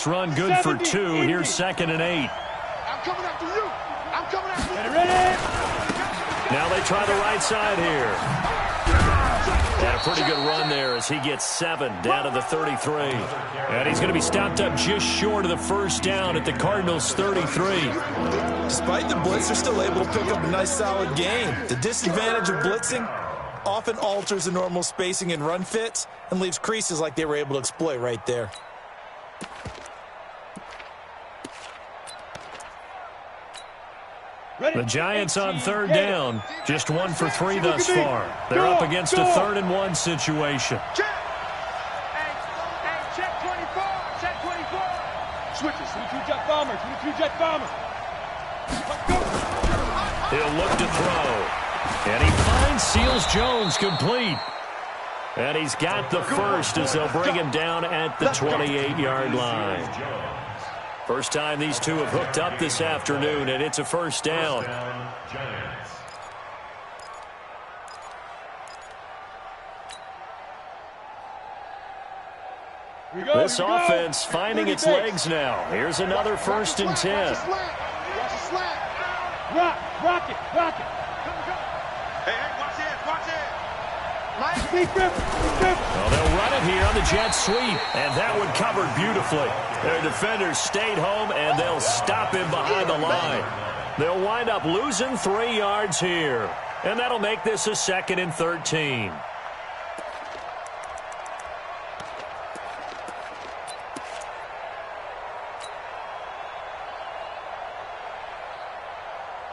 Run good for 2. Here's 2nd and 8. I'm coming after you. I'm coming after you. Ready. Now they try the right side here. And a pretty good run there as he gets 7 down to the 33. And he's going to be stopped up just short of the first down at the Cardinals' 33. Despite the blitz, they're still able to pick up a nice solid gain. The disadvantage of blitzing often alters the normal spacing and run fits and leaves creases like they were able to exploit right there. The Giants on 3rd down, just 1 for 3 thus far. They're up against a 3rd and 1 situation. Check. Hey, check 24. Check 24. Switches. 22 jet bomber. 22 jet bomber. He'll look to throw. And he finds Seals-Jones complete. And he's got the first as they'll bring him down at the 28-yard line. First time these two have hooked up this afternoon, and it's a first down. This offense finding its legs now. Here's another 1st and 10. Rock it. Hey, watch it. Well, they'll run it here on the jet sweep, and that one covered beautifully. Their defenders stayed home, and they'll stop him behind the line. They'll wind up losing 3 yards here, and that'll make this a 2nd and 13.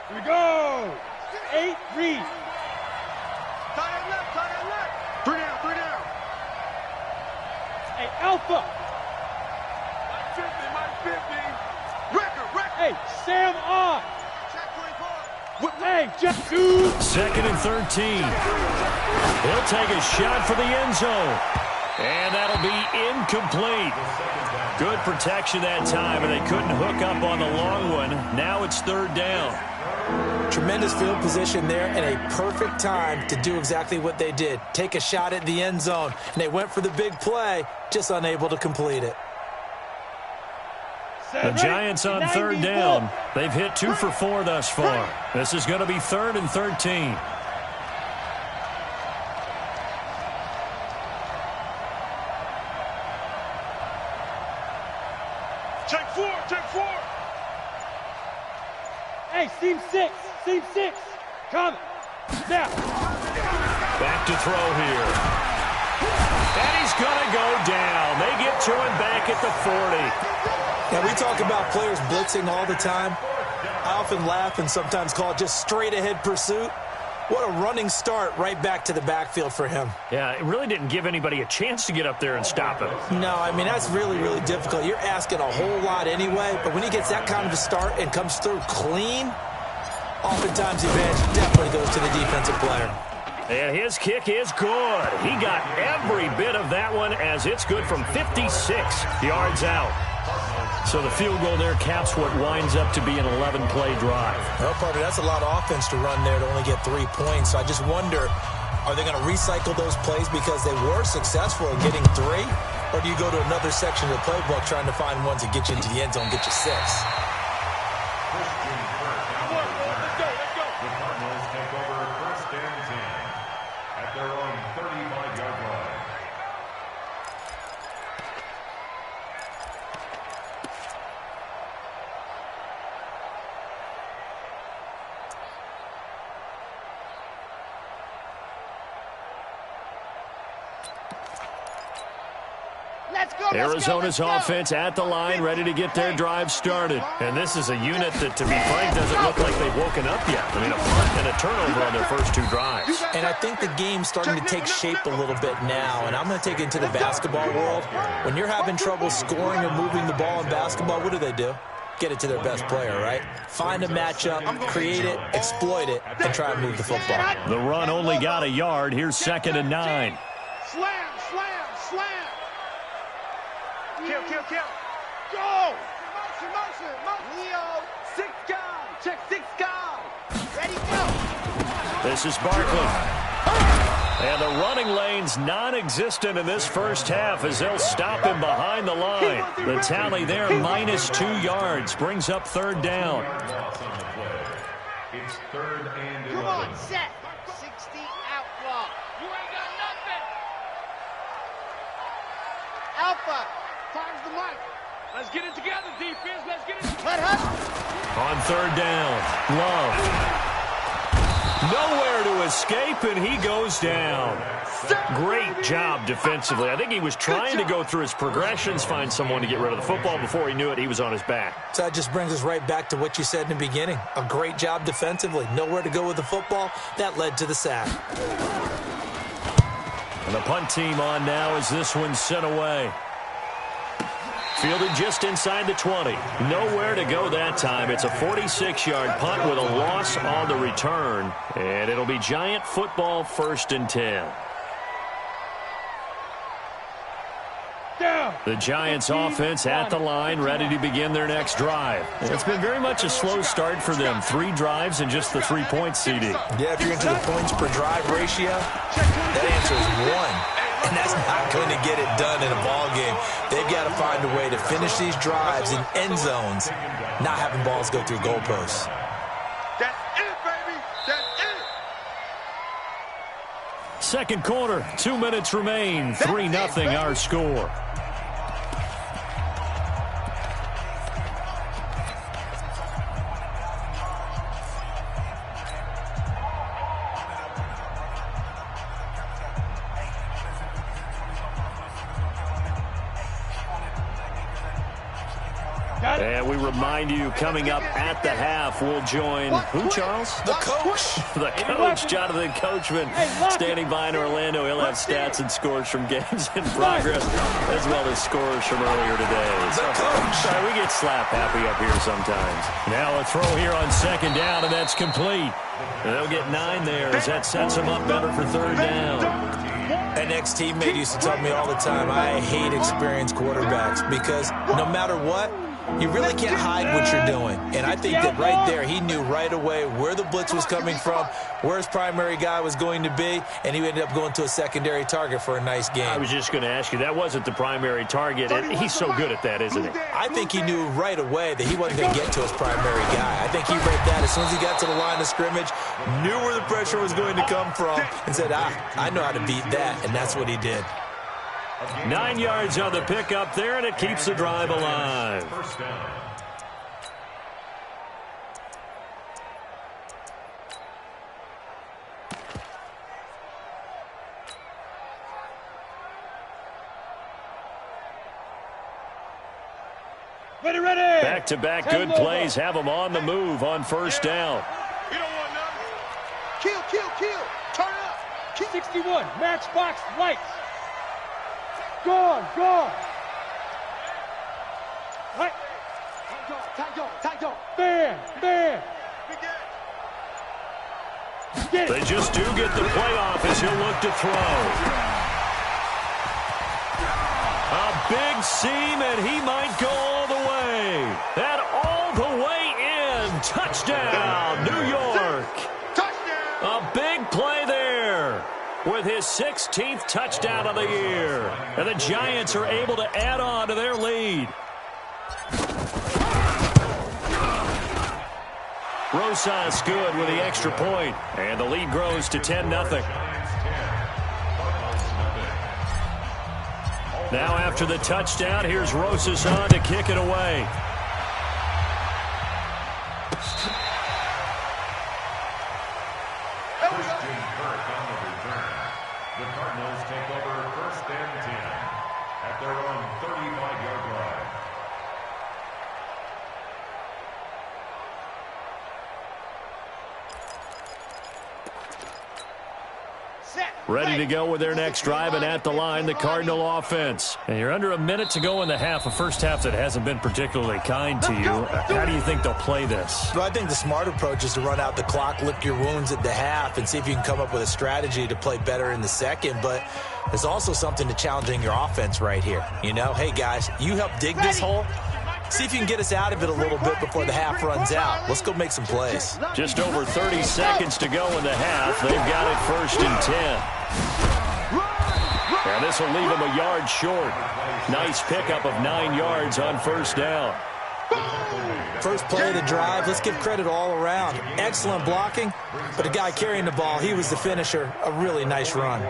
Here we go. 8 read. Tie it left. 3 down. Hey, Alpha. My 50. Record. Hey, Sam on. Check 24. Hey, just 2. 2nd and 13. He'll take a shot for the end zone. And that'll be incomplete. Good protection that time, and they couldn't hook up on the long one. Now it's 3rd down. Tremendous field position there and a perfect time to do exactly what they did. Take a shot at the end zone. And they went for the big play, just unable to complete it. The Giants on 3rd down. They've hit 2 for 4 thus far. This is going to be 3rd and 13. Check 4. Hey, seam 6. Coming. Now. Back to throw here. And he's going to go down. They get to him back at the 40. Now, we talk about players blitzing all the time. I often laugh and sometimes call it just straight-ahead pursuit. What a running start right back to the backfield for him. Yeah, it really didn't give anybody a chance to get up there and stop him. No, I mean, that's really, really difficult. You're asking a whole lot anyway, but when he gets that kind of a start and comes through clean, oftentimes the advantage definitely goes to the defensive player. And his kick is good. He got every bit of that one as it's good from 56 yards out. So the field goal there caps what winds up to be an 11-play drive. Well, partner, that's a lot of offense to run there to only get 3 points. So I just wonder, are they going to recycle those plays because they were successful in getting 3? Or do you go to another section of the playbook trying to find ones that get you into the end zone, get you 6? Arizona's offense at the line, ready to get their drive started. And this is a unit that, to be frank, doesn't look like they've woken up yet. I mean, a punt and a turnover on their first 2 drives. And I think the game's starting to take shape a little bit now. And I'm going to take it into the basketball world. When you're having trouble scoring or moving the ball in basketball, what do? Get it to their best player, right? Find a matchup, create it, exploit it, and try and move the football. The run only got a yard. Here's 2nd and 9. Slam. Kill. Go! Motion. Leo. 6 guy. Check 6 guy. Ready, go. This is Barkley. And the running lane's non-existent in this first half as they'll stop him behind the line. The tally there, -2 yards, brings up third down. It's third and 11. Come on, set. 60 outlaw. You ain't got nothing. Alpha. Time's the mic. Let's get it together, defense. Let's get it together. Let her. On third down, Love. Nowhere to escape, and he goes down. Great job defensively. I think he was trying to go through his progressions, find someone to get rid of the football. Before he knew it, he was on his back. So that just brings us right back to what you said in the beginning. A great job defensively. Nowhere to go with the football. That led to the sack. And the punt team on now as this one's sent away. Fielded just inside the 20. Nowhere to go that time. It's a 46-yard punt with a loss on the return. And it'll be Giant football, 1st and 10. The Giants offense at the line, ready to begin their next drive. It's been very much a slow start for them. 3 drives and just the 3-point CD. Yeah, if you're into the points per drive ratio, that answer is 1. And that's not going to get it done in a ball game. They've got to find a way to finish these drives in end zones, not having balls go through goalposts. That's it, baby. That's it. Second quarter, 2 minutes remain. 3-0 our score. And we remind you, coming up at the half, we'll join who, Charles? The coach. The coach, Jonathan Coachman, standing by in Orlando. He'll have stats and scores from games in progress, as well as scores from earlier today. So, sorry, we get slap happy up here sometimes. Now a throw here on second down, and that's complete. And they'll get 9 there as that sets them up better for third down. An ex-teammate used to tell me all the time, I hate experienced quarterbacks because no matter what, you really can't hide what you're doing. And I think that right there, he knew right away where the blitz was coming from, where his primary guy was going to be, and he ended up going to a secondary target for a nice game. I was just going to ask you, that wasn't the primary target. He's so good at that, isn't he? I think he knew right away that he wasn't going to get to his primary guy. I think he read that as soon as he got to the line of scrimmage, knew where the pressure was going to come from, and said, I know how to beat that, and that's what he did. 9 yards on the pickup there, and it keeps the drive alive. Ready, ready. Back-to-back good plays have them on the move on first down. You don't want nothing. Kill. Turn up. 61. Matchbox lights. Gone. Right. Tight dog. Man. They just do get the playoff as he'll look to throw. A big seam, and he might go all the way. And all the way in. Touchdown, New York. A big play there with his 16th touchdown of the year. And the Giants are able to add on to their lead. Rosas good with the extra point, and the lead grows to 10-0. Now after the touchdown, here's Rosas on to kick it away. The Cardinals take over 1st and 10 at their own 35-yard line. Ready to go with their next drive, and at the line, the Cardinal offense. And you're under a minute to go in the half, a first half that hasn't been particularly kind to you. How do you think they'll play this? Well, I think the smart approach is to run out the clock, lick your wounds at the half, and see if you can come up with a strategy to play better in the second. But there's also something to challenging your offense right here. You know, hey, guys, you help dig this hole. See if you can get us out of it a little bit before the half runs out. Let's go make some plays. Just over 30 seconds to go in the half. They've got it 1st and 10. And this will leave him a yard short. Nice pickup of 9 yards on first down. First play of the drive, let's give credit all around. Excellent blocking, but the guy carrying the ball, he was the finisher. A really nice run.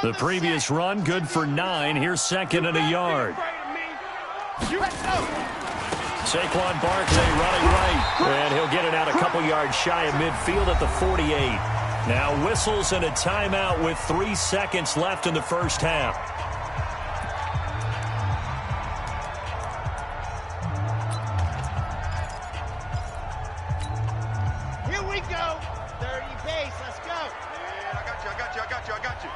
The previous run, good for 9. Here's second and a yard. Saquon Barkley running right, and he'll get it out a couple yards shy of midfield at the 48. Now whistles and a timeout with 3 seconds left in the first half. Here we go. 30 pace. Let's go. Yeah, I got you.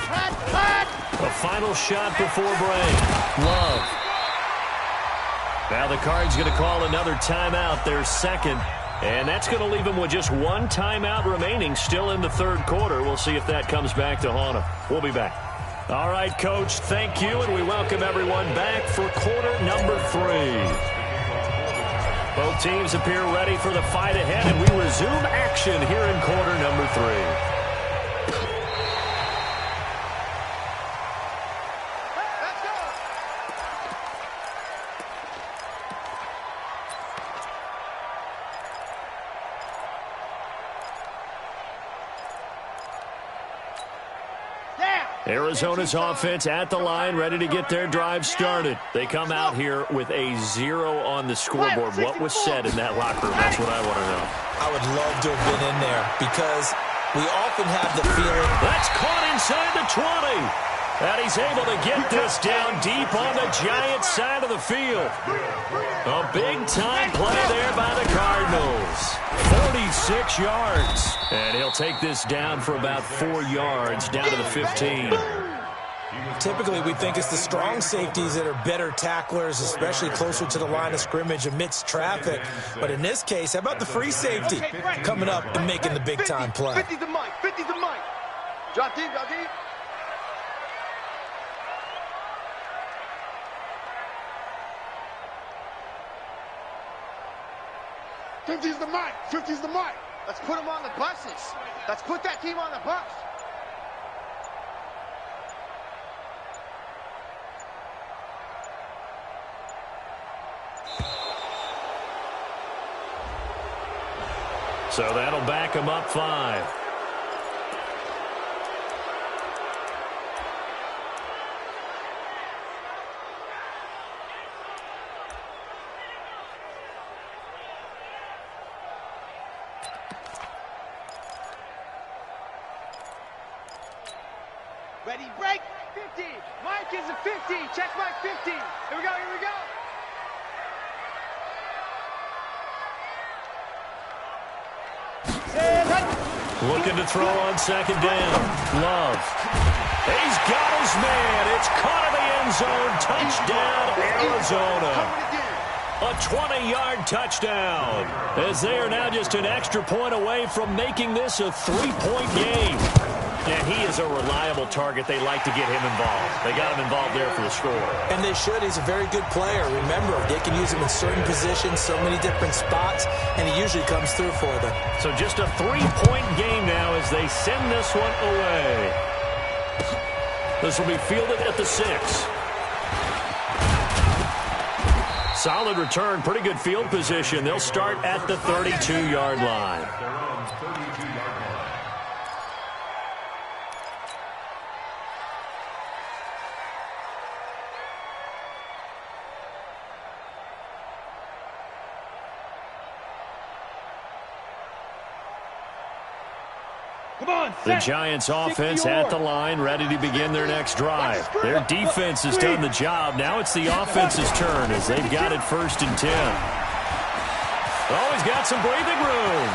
Cut. A final shot before break. Love. Now the Cards going to call another timeout, their second. And that's going to leave them with just 1 timeout remaining still in the third quarter. We'll see if that comes back to haunt them. We'll be back. All right, Coach, thank you, and we welcome everyone back for quarter number 3. Both teams appear ready for the fight ahead, and we resume action here in quarter number 3. Arizona's offense at the line, ready to get their drive started. They come out here with a 0 on the scoreboard. What was said in that locker room? That's what I want to know. I would love to have been in there because we often have the feeling. That's caught inside the 20. And he's able to get this down deep on the Giants side of the field. A big-time play there by the Cardinals. 46 yards. And he'll take this down for about 4 yards, down to the 15. Typically, we think it's the strong safeties that are better tacklers, especially closer to the line of scrimmage amidst traffic. But in this case, how about the free safety coming up and making the big-time play? 50's the mic. 50's the mic. Drop deep. 50's the mic. 50's the mic. Let's put them on the buses. Let's put that team on the bus. So that'll back him up 5. Ready, break. 50. Mike is a 50. Check Mike 50. Here we go. Looking to throw on second down. Love. He's got his man. It's caught in the end zone. Touchdown, Arizona. A 20-yard touchdown. As they are now just an extra point away from making this a 3-point game. And he is a reliable target. They like to get him involved. They got him involved there for the score. And they should. He's a very good player. Remember, they can use him in certain positions, so many different spots, and he usually comes through for them. So just a 3-point game now as they send this one away. This will be fielded at the 6. Solid return, pretty good field position. They'll start at the 32-yard line. The Giants offense at the line, ready to begin their next drive. Their defense has done the job. Now it's the offense's turn as they've got it 1st and 10. Oh, he's got some breathing room.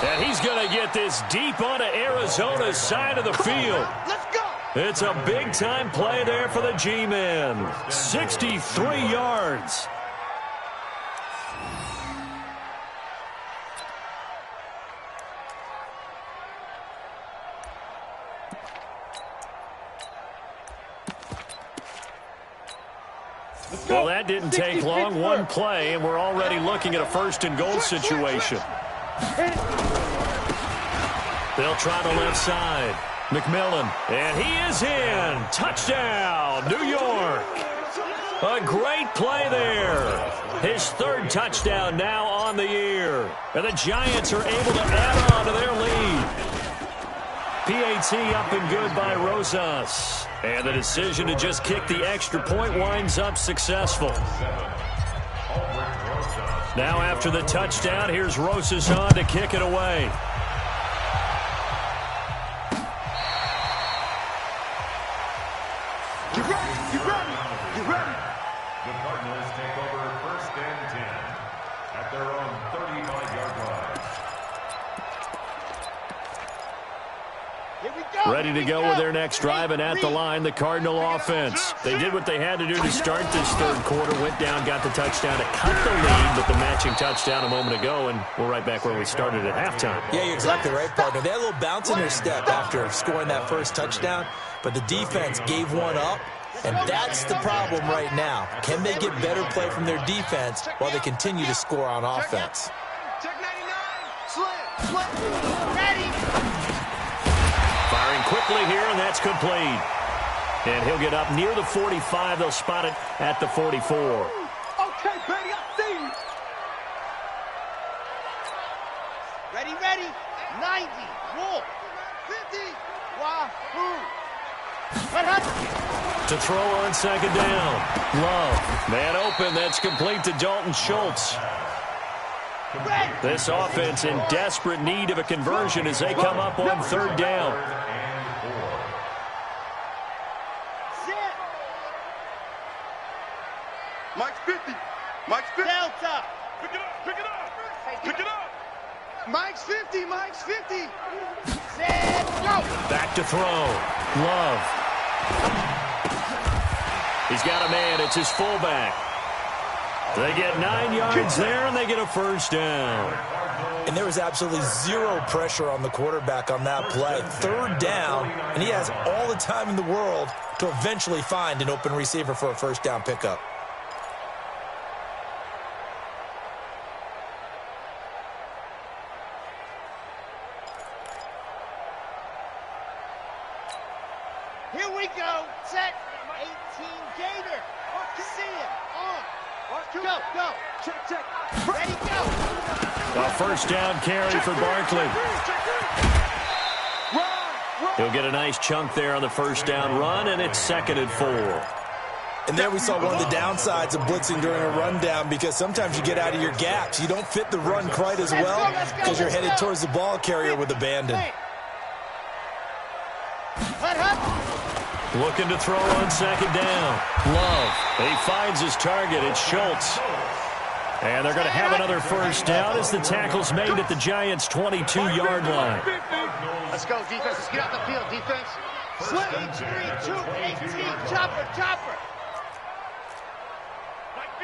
And he's going to get this deep onto Arizona's side of the field. Let's go. It's a big-time play there for the G-Men. 63 yards. Well, that didn't take long. One play, and we're already looking at a first-and-goal situation. They'll try the left side. McMillan, and he is in. Touchdown, New York. A great play there. His third touchdown now on the year. And the Giants are able to add on to their lead. PAT up and good by Rosas. And the decision to just kick the extra point winds up successful. Now after the touchdown, here's Rosas on to kick it away. The Cardinals take over 1st and 10 at their own 35-yard line. Here we go. Ready to go with their next drive, and at the line, the Cardinal offense. They did what they had to do to start this third quarter, went down, got the touchdown to cut the lead with the matching touchdown a moment ago, and we're right back where we started at halftime. Yeah, you're exactly right, partner. They had a little bounce in their step after scoring that first touchdown, but the defense gave one up. And that's the problem right now. Can they get better play from their defense while they continue to score on offense? Check 99. Slip. Ready. Firing quickly here, and that's complete. And he'll get up near the 45. They'll spot it at the 44. Okay, baby, I see you. Ready. 90. Wolf. 50. Wahoo. To throw on second down. Love. Man open. That's complete to Dalton Schultz. This offense in desperate need of a conversion as they come up on third down. Mike's 50. Mike's 50. Delta. Pick it up. Mike's 50. Set. Go. Back to throw. Love. He's got a man. It's his fullback. They get 9 yards there, and they get a first down. And there was absolutely zero pressure on the quarterback on that play. Third down, and he has all the time in the world to eventually find an open receiver for a first down pickup. Here we go. Set. 18 Gator. See it. On. Go. Check. Ready, go. A first down carry for Barkley. He'll get a nice chunk there on the first down run, and it's 2nd and 4. And there we saw one of the downsides of blitzing during a rundown, because sometimes you get out of your gaps. You don't fit the run quite as well because you're headed towards the ball carrier with abandon. Looking to throw on second down. Love. He finds his target. It's Schultz. And they're going to have another first down as the tackle's made at the Giants' 22-yard line. Let's go, defense. Let's get out the field, defense. Slip. 3, 2, 18. Chopper. Mike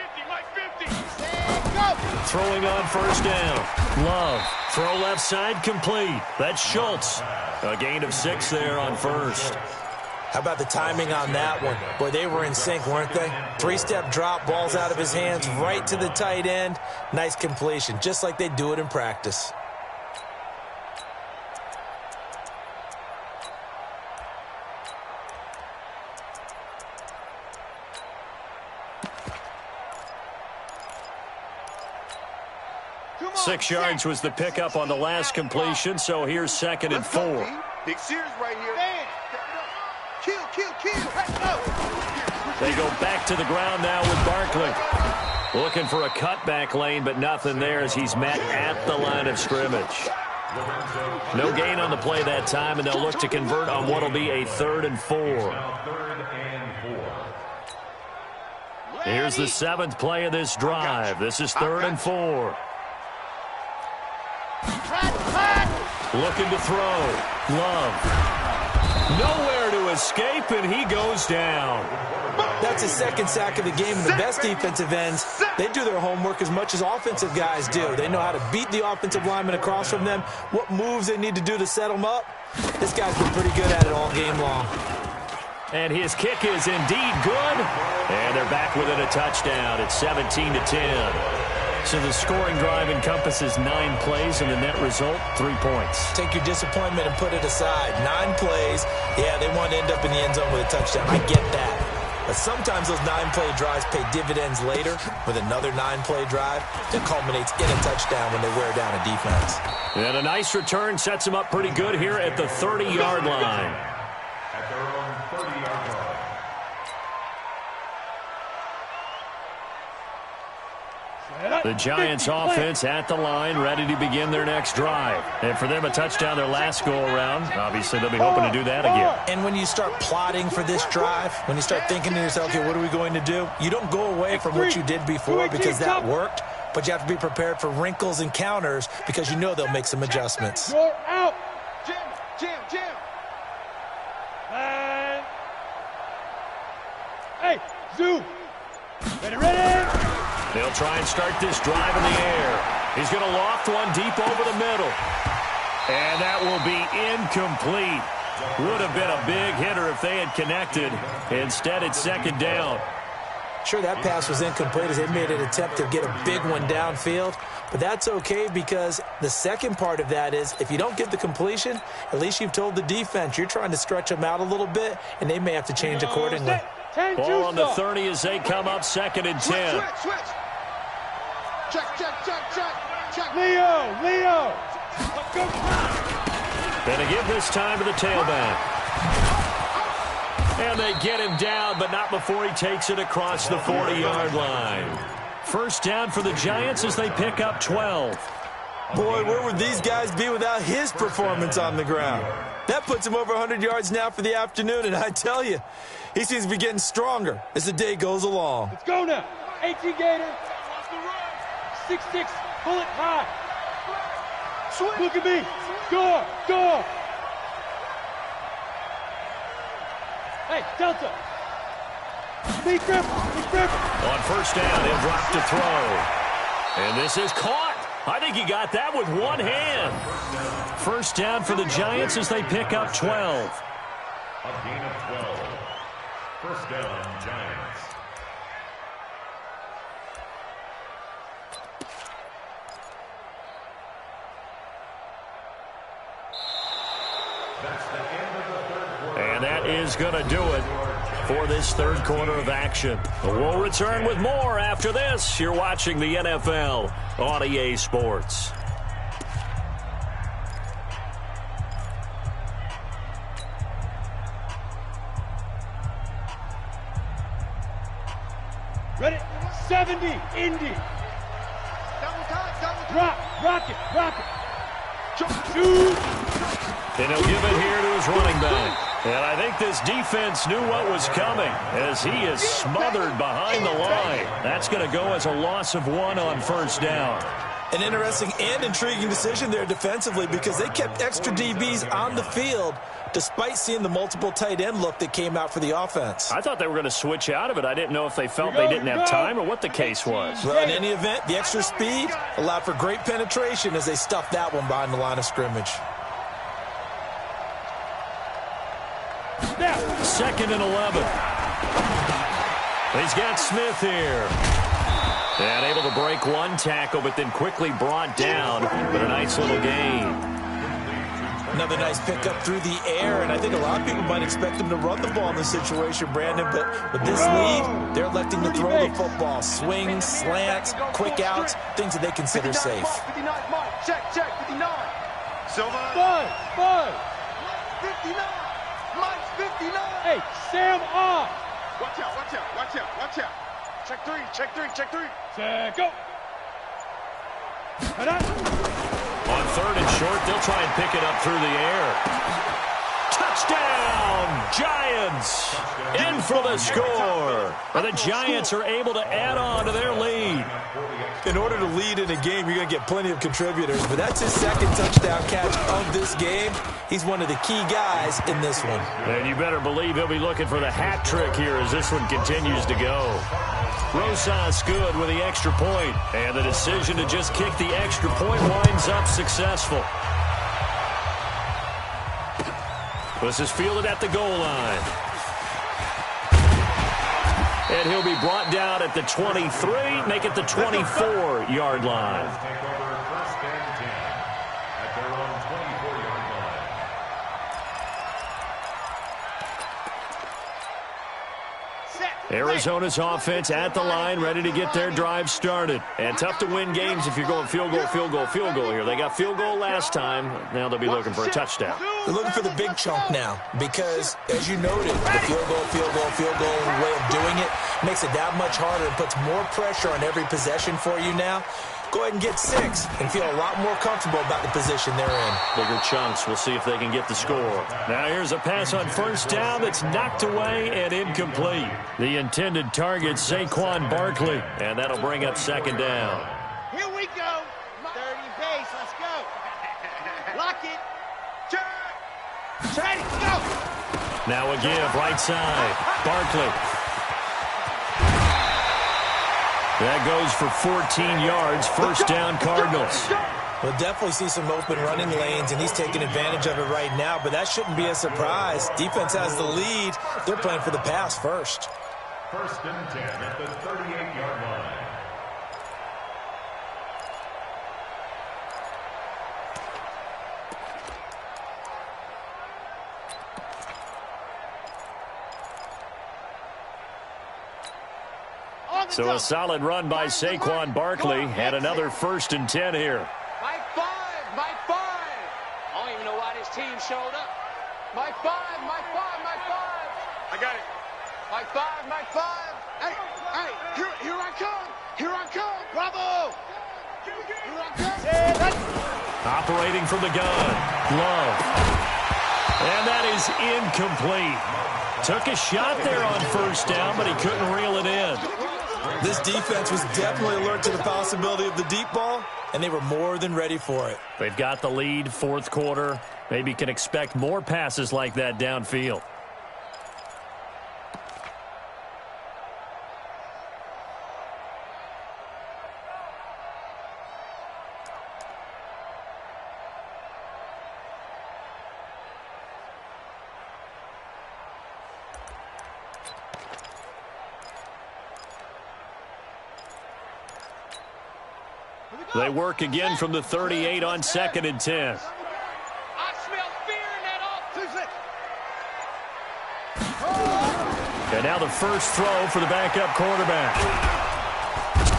50. Set. Go. Throwing on first down. Love. Throw left side complete. That's Schultz. A gain of 6 there on first. How about the timing on that one? Boy, they were in sync, weren't they? 3-step drop, balls out of his hands, right to the tight end. Nice completion, just like they do it in practice. Come on, 6 yards was the pickup on the last completion, so here's 2nd and 4. Big Sears right here. Man. Kill. Let's go. They go back to the ground now with Barkley. Looking for a cutback lane, but nothing there as he's met at the line of scrimmage. No gain on the play that time, and they'll look to convert on what will be a 3rd and 4. Here's the 7th play of this drive. This is 3rd and 4. Looking to throw. Love. Nowhere to escape, and he goes down. That's his 2nd sack of the game, and the best defensive ends, they do their homework as much as offensive guys do. They know how to beat the offensive lineman across from them, what moves they need to do to set them up. This guy's been pretty good at it all game long. And his kick is indeed good. And they're back within a touchdown. It's 17-10. So the scoring drive encompasses 9 plays, and the net result, 3 points. Take your disappointment and put it aside. 9 plays. Yeah, they want to end up in the end zone with a touchdown. I get that. But sometimes those 9-play drives pay dividends later with another 9-play drive that culminates in a touchdown when they wear down a defense. And a nice return sets them up pretty good here at the 30-yard line. At their own 30-yard line. The Giants offense at the line, ready to begin their next drive. And for them, a touchdown their last go-around. Obviously, they'll be hoping to do that again. And when you start plotting for this drive, when you start thinking to yourself, okay, what are we going to do? You don't go away from what you did before because that worked, but you have to be prepared for wrinkles and counters because you know they'll make some adjustments. You're out. Jam. And hey, Zoo. Ready. They'll try and start this drive in the air. He's going to loft one deep over the middle. And that will be incomplete. Would have been a big hitter if they had connected. Instead, it's second down. Sure, that pass was incomplete as they made an attempt to get a big one downfield. But that's okay because the second part of that is if you don't get the completion, at least you've told the defense you're trying to stretch them out a little bit, and they may have to change accordingly. Ball on the 30 as they come up 2nd and 10. Switch. Check. Leo. Let's go. Going to give this time to the tailback. And they get him down, but not before he takes it across the 40-yard line. First down for the Giants as they pick up 12. Boy, where would these guys be without his performance on the ground? That puts him over 100 yards now for the afternoon, and I tell you, he seems to be getting stronger as the day goes along. Let's go now. 18 Gator. 6'6", bullet high. Look at me. Score. Hey, Delta. Big grip. On first down, he'll drop to throw. And this is caught. I think he got that with one hand. First down for the Giants as they pick up 12. A gain of 12. First down, Giants. That's the end of the third quarter. And that is going to do it for this third quarter of action. We'll return with more after this. You're watching the NFL on EA Sports. Ready? 70, Indy. Rock it. Shoot. And he'll give it here to his running back. And I think this defense knew what was coming as he is smothered behind the line. That's going to go as a loss of 1 on first down. An interesting and intriguing decision there defensively because they kept extra DBs on the field despite seeing the multiple tight end look that came out for the offense. I thought they were going to switch out of it. I didn't know if they felt they didn't have time or what the case was. Well, in any event, the extra speed allowed for great penetration as they stuffed that one behind the line of scrimmage. Now. 2nd and 11. He's got Smith here. And able to break one tackle, but then quickly brought down. But a nice little gain. Another nice pickup through the air, and I think a lot of people might expect him to run the ball in this situation, Brandon, but with this lead, they're electing to throw the football. Swings, slants, quick outs, things that they consider safe. 59, Mike. Check. 59. Silva. 5. 59. Mike's 59. Hey, Sam off. Watch out. Check three. Check, go. On 3rd and short, they'll try and pick it up through the air. Touchdown, Giants! In for the score. And the Giants are able to add on to their lead. In order to lead in a game, you're going to get plenty of contributors, but that's his 2nd touchdown catch of this game. He's one of the key guys in this one. And you better believe he'll be looking for the hat trick here as this one continues to go. Rosas good with the extra point, and the decision to just kick the extra point winds up successful. This is fielded at the goal line. And he'll be brought down at the 23, make it the 24-yard line. Take over first and 10 at their own 24-yard line. Arizona's offense at the line, ready to get their drive started. And tough to win games if you're going field goal, field goal, field goal here. They got field goal last time. Now they'll be looking for a touchdown. They're looking for the big chunk now because, as you noted, the field goal way of doing it makes it that much harder and puts more pressure on every possession for you now. Go ahead and get 6 and feel a lot more comfortable about the position they're in. Bigger chunks. We'll see if they can get the score. Now here's a pass on first down that's knocked away and incomplete. The intended target, Saquon Barkley, and that'll bring up second down. Here we go. 30 base. Let's go. Lock it. Check. Ready. Go. Now a give, right side. Barkley. That goes for 14 yards. First down, Cardinals. We'll definitely see some open running lanes, and he's taking advantage of it right now, but that shouldn't be a surprise. Defense has the lead. They're playing for the pass first. First and 10 at the 38-yard line. So a solid run by Saquon Barkley, and another first and 10 here. Mike 5. I don't even know why this team showed up. Mike 5. I got it. Mike 5. Hey, here I come. Bravo. Here I come. Operating from the gun, Love. And that is incomplete. Took a shot there on first down, but he couldn't reel it in. This defense was definitely alert to the possibility of the deep ball, and they were more than ready for it. They've got the lead, fourth quarter. Maybe can expect more passes like that downfield. They work again from the 38 on second and 10. I smell fear in that offense. And now the first throw for the backup quarterback.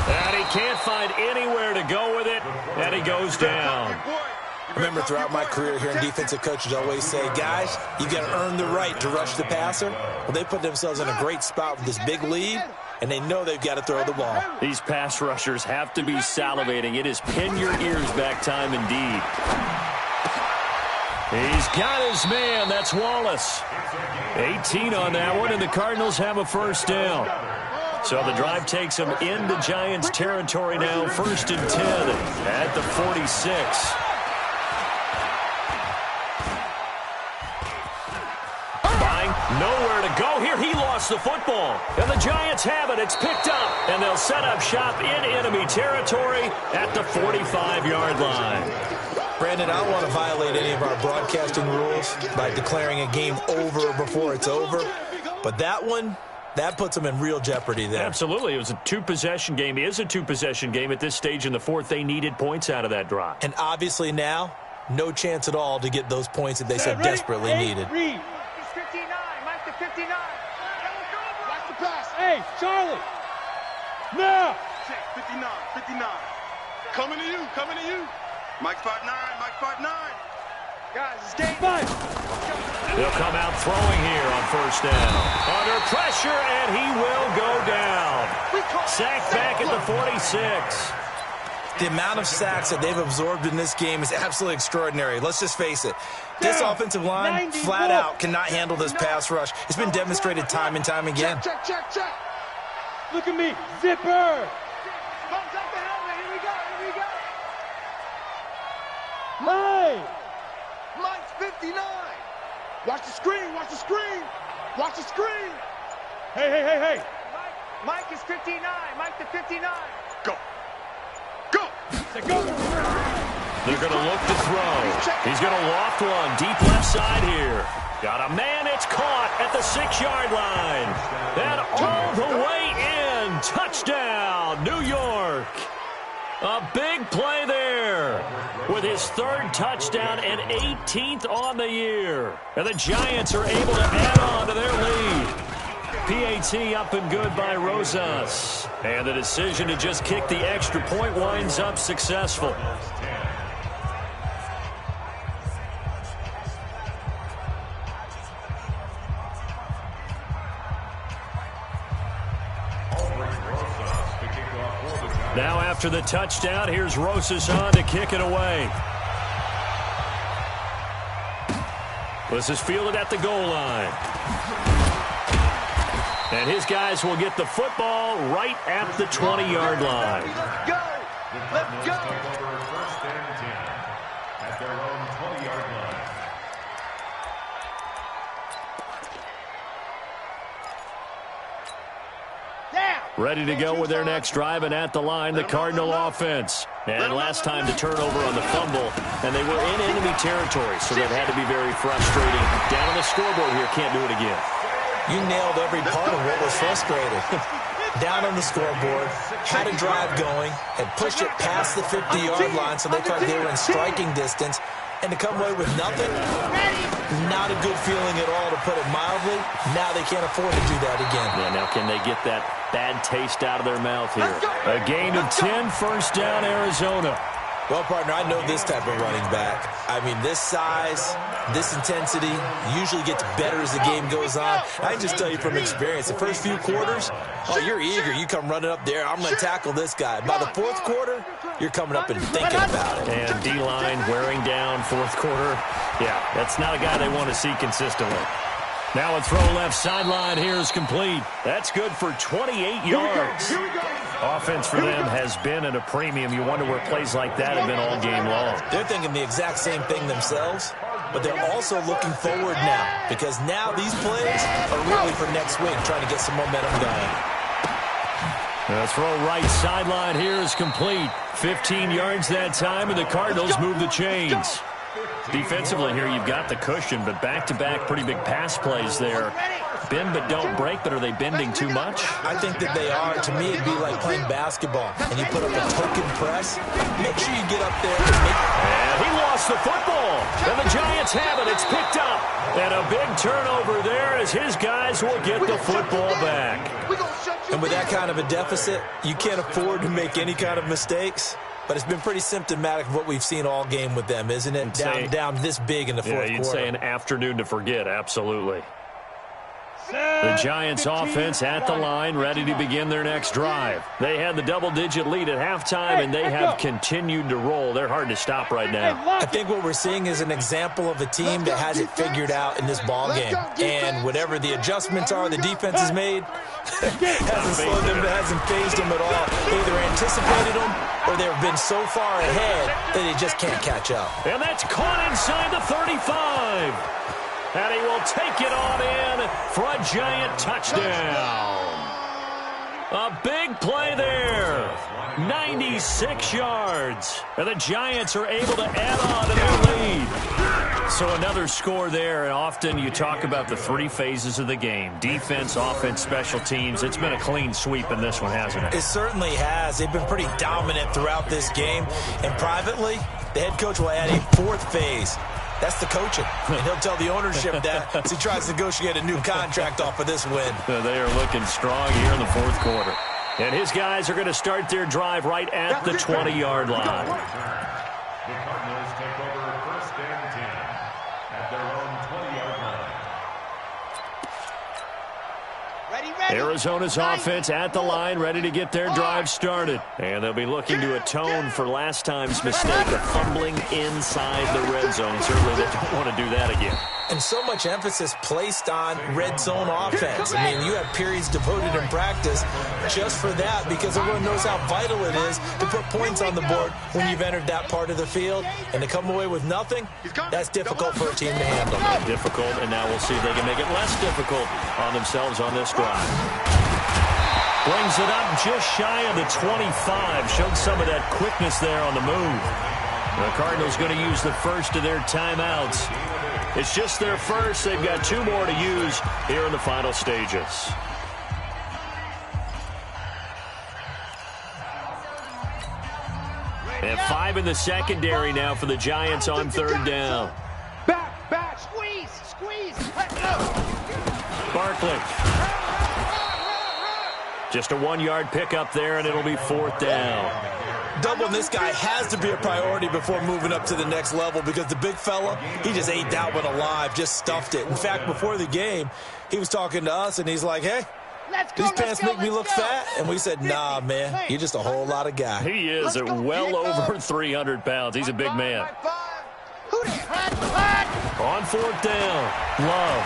And he can't find anywhere to go with it, and he goes down. I remember throughout my career hearing defensive coaches always say, guys, you got to earn the right to rush the passer. Well, they put themselves in a great spot with this big lead, and they know they've got to throw the ball. These pass rushers have to be salivating. It is pin your ears back time indeed. He's got his man. That's Wallace. 18 on that one, and the Cardinals have a first down. So the drive takes them into Giants territory now. First and 10 at the 46. Nowhere to go here. He lost the football. And the Giants have it. It's picked up. And they'll set up shop in enemy territory at the 45-yard line. Brandon, I don't want to violate any of our broadcasting rules by declaring a game over before it's over. But that one, that puts them in real jeopardy there. Absolutely. It was a two-possession game. It is a two-possession game at this stage in the fourth. They needed points out of that drive. And obviously now, no chance at all to get those points that they so desperately needed. 59. Watch the pass. Hey, Charlie. Now. 59. Coming to you. Mike 5'9". Guys, it's game 5. They'll come out throwing here on first down. Under pressure, and he will go down. Sacked back at the 46. The amount of sacks that they've absorbed in this game is absolutely extraordinary. Let's just face it. This offensive line, flat out, cannot handle this pass rush. It's been demonstrated time and time again. Check. Look at me. Zipper. Comes up the helmet. Here we go. Mike's 59. Watch the screen. Hey. Mike is 59. Mike the 59. Go. They're going to look to throw. He's going to loft one deep left side here. Got a man. It's caught at the 6-yard line. And all the way in. Touchdown, New York. A big play there with his 3rd touchdown and 18th on the year. And the Giants are able to add on to their lead. PAT up and good by Rosas. And the decision to just kick the extra point winds up successful. Now after the touchdown, here's Rosas on to kick it away. This is fielded at the goal line. And his guys will get the football right at the 20-yard line. Let's go! Let's go! Take over 1st and 10 at their own 20-yard line. Ready to go with their next drive, and at the line, the Cardinal offense. And last time the turnover on the fumble, and they were in enemy territory, so that had to be very frustrating. Down on the scoreboard here, can't do it again. You nailed every part of what was frustrating. Down on the scoreboard, had a drive going, had pushed it past the 50-yard line, so they thought they were in striking distance, and to come away with nothing, not a good feeling at all, to put it mildly. Now they can't afford to do that again. Yeah, now can they get that bad taste out of their mouth here? A gain of 10, 1st down, Arizona. Well, partner, I know this type of running back. I mean, this size, this intensity usually gets better as the game goes on. I can just tell you from experience, the first few quarters, oh, you're eager. You come running up there, I'm going to tackle this guy. By the 4th quarter, you're coming up and thinking about it. And D-line wearing down 4th quarter. Yeah, that's not a guy they want to see consistently. Now a throw left sideline here is complete. That's good for 28 yards. Offense for them has been at a premium. You wonder where plays like that have been all game long. They're thinking the exact same thing themselves, but they're also looking forward now, because now these plays are really for next week, trying to get some momentum going. The throw right sideline here is complete. 15 yards that time, and the Cardinals move the chains. Defensively here, you've got the cushion, but back-to-back pretty big pass plays there. Bend but don't break, but are they bending too much? I think that they are. To me, it'd be like playing basketball, and you put up a token press. Make sure you get up there. And he lost the football, and the Giants have it. It's picked up. And a big turnover there as his guys will get the football back. And with that kind of a deficit, you can't afford to make any kind of mistakes. But it's been pretty symptomatic of what we've seen all game with them, isn't it? Down this big in the 4th quarter. Yeah, you'd say an afternoon to forget, absolutely. The Giants offense at the line, ready to begin their next drive. They had the double-digit lead at halftime, and they have continued to roll. They're hard to stop right now. I think what we're seeing is an example of a team that has it figured out in this ballgame. And whatever the adjustments are the defense has made, hasn't slowed them, hasn't phased them at all. They either anticipated them or they've been so far ahead that they just can't catch up. And that's caught inside the 35. And he will take it on in for a Giant touchdown. A big play there. 96 yards. And the Giants are able to add on to their lead. So another score there, and often you talk about the 3 phases of the game. Defense, offense, special teams. It's been a clean sweep in this one, hasn't it? It certainly has. They've been pretty dominant throughout this game. And privately, the head coach will add a 4th phase. That's the coaching. And he'll tell the ownership that as he tries to negotiate a new contract off of this win. They are looking strong here in the 4th quarter. And his guys are going to start their drive right at the 20-yard line. The Cardinals take over 1st and 10 at their own 20-yard line. Arizona's offense at the line, ready to get their drive started. And they'll be looking to atone for last time's mistake of fumbling inside the red zone. Certainly they don't want to do that again. And so much emphasis placed on red zone offense. I mean, you have periods devoted in practice just for that, because everyone knows how vital it is to put points on the board when you've entered that part of the field. And to come away with nothing, that's difficult for a team to handle. Difficult, and now we'll see if they can make it less difficult on themselves on this drive. Brings it up just shy of the 25. Showed some of that quickness there on the move. The Cardinals going to use the first of their timeouts. It's just their first. They've got 2 more to use here in the final stages. And 5 in the secondary now for the Giants on 3rd down. Back, squeeze, let go. Barkley. Just a 1-yard pickup there, and it'll be 4th down. Doubling this guy has to be a priority before moving up to the next level because the big fella, he just ate that one alive, just stuffed it. In fact, before the game, he was talking to us, and he's like, hey, these pants make me look fat. And we said, nah, man, you're just a whole lot of guy. He is at well over 300 pounds. He's a big man. On 4th down, Love.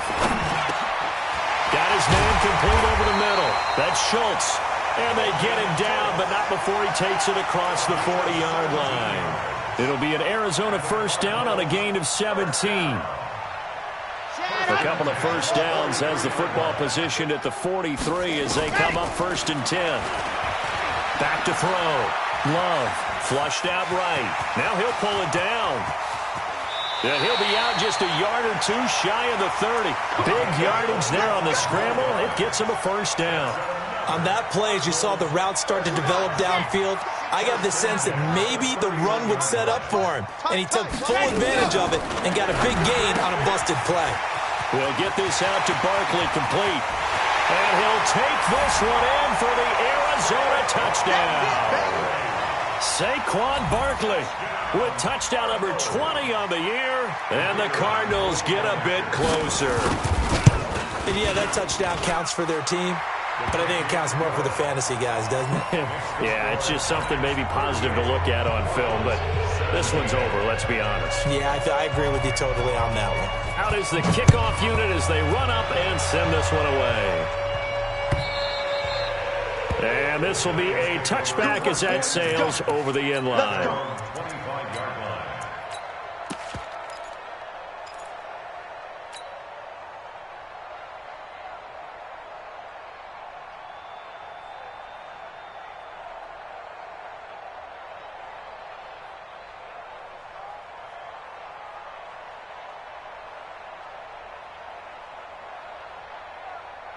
Got his man complete over the middle. That's Schultz. And they get him down, but not before he takes it across the 40-yard line. It'll be an Arizona first down on a gain of 17. A couple of first downs has the football positioned at the 43 as they come up 1st and 10. Back to throw. Love flushed out right. Now he'll pull it down. And he'll be out just a yard or 2 shy of the 30. Big yardage there on the scramble. It gets him a first down. On that play, as you saw the route start to develop downfield, I got the sense that maybe the run would set up for him. And he took full advantage of it and got a big gain on a busted play. We'll get this out to Barkley complete. And he'll take this one in for the Arizona touchdown. Saquon Barkley with touchdown number 20 on the year. And the Cardinals get a bit closer. And yeah, that touchdown counts for their team. But I think it counts more for the fantasy guys, doesn't it? Yeah, it's just something maybe positive to look at on film. But this one's over, let's be honest. Yeah, I agree with you totally on that one. Out is the kickoff unit as they run up and send this one away. And this will be a touchback as that sails over the end line.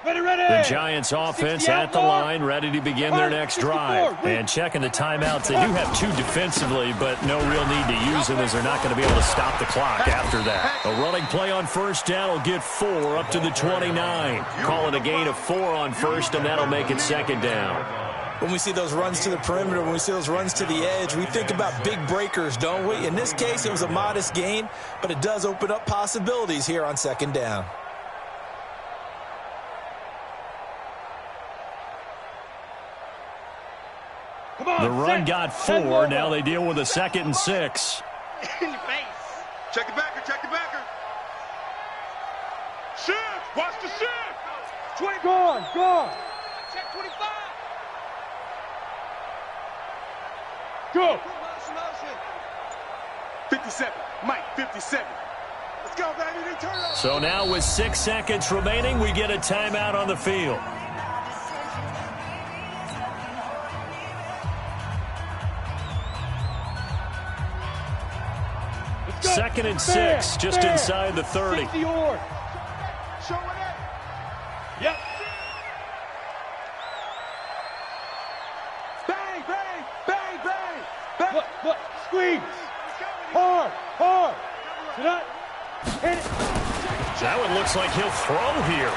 The Giants offense at the line, ready to begin their next drive. And checking the timeouts, they do have 2 defensively, but no real need to use them as they're not going to be able to stop the clock after that. A running play on 1st down will get 4 up to the 29. Calling a gain of 4 on 1st, and that'll make it 2nd down. When we see those runs to the perimeter, when we see those runs to the edge, we think about big breakers, don't we? In this case, it was a modest gain, but it does open up possibilities here on 2nd down. The run got 4. Now they deal with a 2nd and 6. In your face. Check the backer, check the backer. Shift, watch the shift. 20. Go. Check 25. Go. 57, Mike, 57. Let's go, baby. Turn up. So now with 6 seconds remaining, we get a timeout on the field. Second and 6, just inside the 30. Show it up. Yep. Bang, bang, bang, bang, bang. Look, squeeze. Hard. Sit up. Hit it. That one looks like he'll throw here.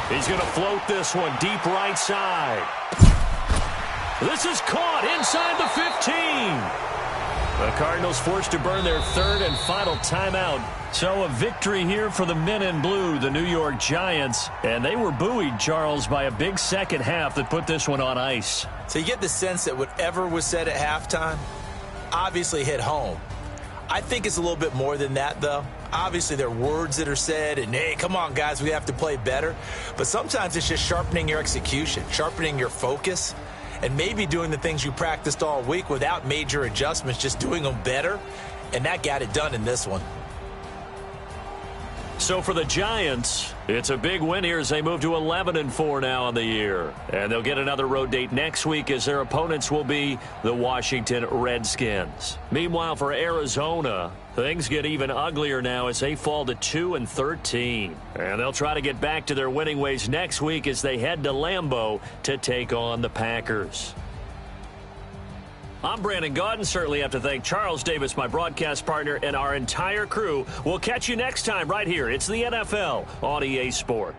He's going to float this one deep right side. This is caught inside the 15. The Cardinals forced to burn their 3rd and final timeout. So a victory here for the men in blue, the New York Giants. And they were buoyed, Charles, by a big second half that put this one on ice. So you get the sense that whatever was said at halftime obviously hit home. I think it's a little bit more than that, though. Obviously, there are words that are said, and, hey, come on, guys, we have to play better. But sometimes it's just sharpening your execution, sharpening your focus, and maybe doing the things you practiced all week without major adjustments, just doing them better. And that got it done in this one. So for the Giants, it's a big win here as they move to 11-4 now on the year. And they'll get another road date next week as their opponents will be the Washington Redskins. Meanwhile, for Arizona, things get even uglier now as they fall to 2-13. And they'll try to get back to their winning ways next week as they head to Lambeau to take on the Packers. I'm Brandon Gaudin. Certainly have to thank Charles Davis, my broadcast partner, and our entire crew. We'll catch you next time right here. It's the NFL on EA Sport.